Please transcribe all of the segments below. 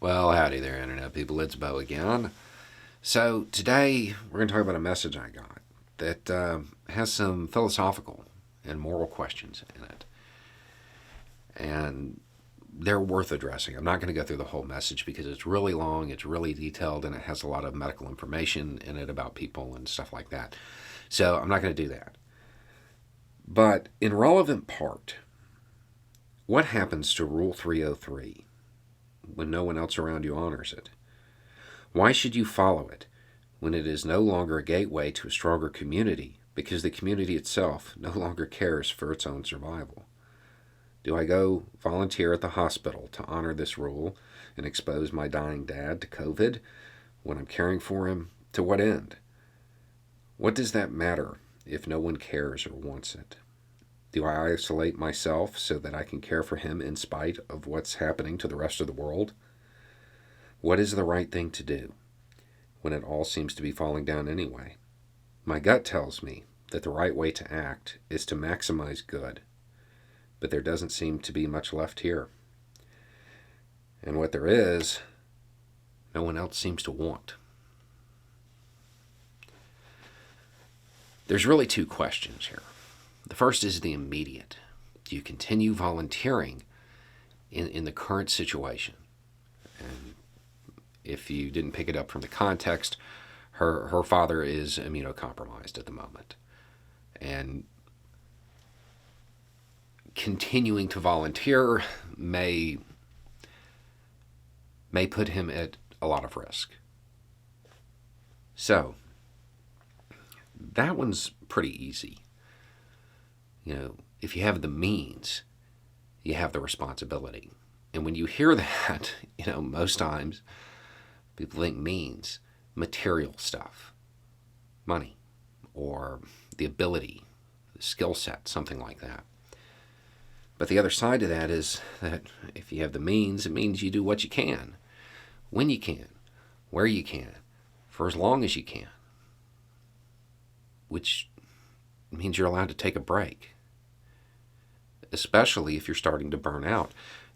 Well, howdy there, Internet people. It's Bo again. So, today we're going to talk about a message I got that has some philosophical and moral questions in it. And they're worth addressing. I'm not going to go through the whole message because it's really long, it's really detailed, and it has a lot of medical information in it about people and stuff like that. So, I'm not going to do that. But, in relevant part, what happens to Rule 303? When no one else around you honors it? Why should you follow it when it is no longer a gateway to a stronger community because the community itself no longer cares for its own survival? Do I go volunteer at the hospital to honor this rule and expose my dying dad to COVID when I'm caring for him? To what end? What does that matter if no one cares or wants it? Do I isolate myself so that I can care for him in spite of what's happening to the rest of the world? What is the right thing to do when it all seems to be falling down anyway? My gut tells me that the right way to act is to maximize good, but there doesn't seem to be much left here. And what there is, no one else seems to want. There's really two questions here. The first is the immediate. Do you continue volunteering in the current situation? And if you didn't pick it up from the context, her father is immunocompromised at the moment. And continuing to volunteer may put him at a lot of risk. So, that one's pretty easy. If you have the means, you have the responsibility. And when you hear that, most times people think means material stuff, money, or the ability, the skill set, something like that. But the other side of that is that if you have the means, it means you do what you can, when you can, where you can, for as long as you can, which means you're allowed to take a break, especially if you're starting to burn out.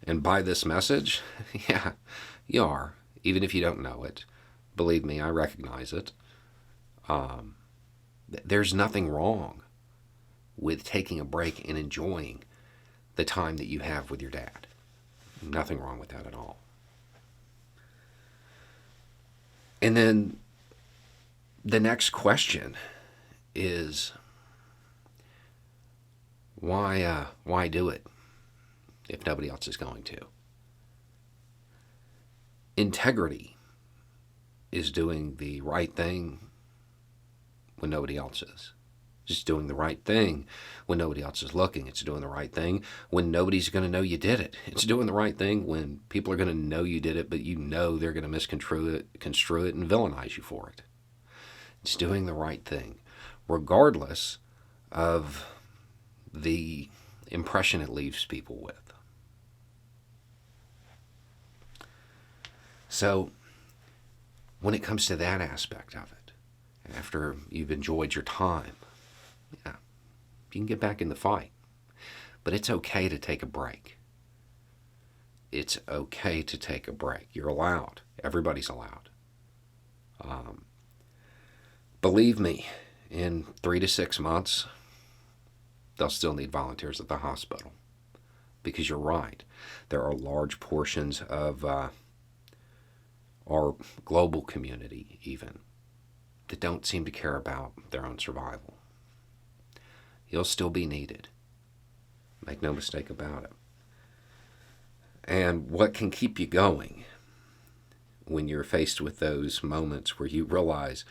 And by this message, yeah, you are, even if you don't know it. Believe me, I recognize it. There's nothing wrong with taking a break and enjoying the time that you have with your dad. Nothing wrong with that at all. And then the next question is, why do it if nobody else is going to? Integrity is doing the right thing when nobody else is. It's doing the right thing when nobody else is looking. It's doing the right thing when nobody's going to know you did it. It's doing the right thing when people are going to know you did it, but they're going to misconstrue it, and villainize you for it. It's doing the right thing, regardless of the impression it leaves people with. So, when it comes to that aspect of it, after you've enjoyed your time, yeah, you can get back in the fight. But it's okay to take a break. It's okay to take a break. You're allowed. Everybody's allowed. Believe me, in 3 to 6 months, they'll still need volunteers at the hospital. Because you're right. There are large portions of our global community, even, that don't seem to care about their own survival. You'll still be needed. Make no mistake about it. And what can keep you going when you're faced with those moments where you realize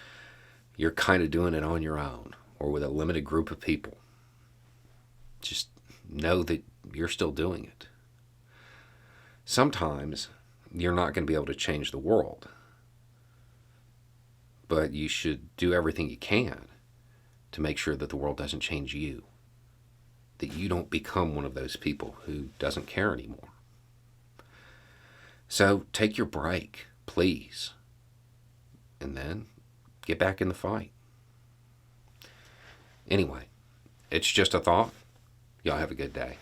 you're kind of doing it on your own or with a limited group of people? Just know that you're still doing it. Sometimes you're not going to be able to change the world, but you should do everything you can to make sure that the world doesn't change you, that you don't become one of those people who doesn't care anymore. So take your break, please, and then get back in the fight. Anyway, it's just a thought. Y'all have a good day.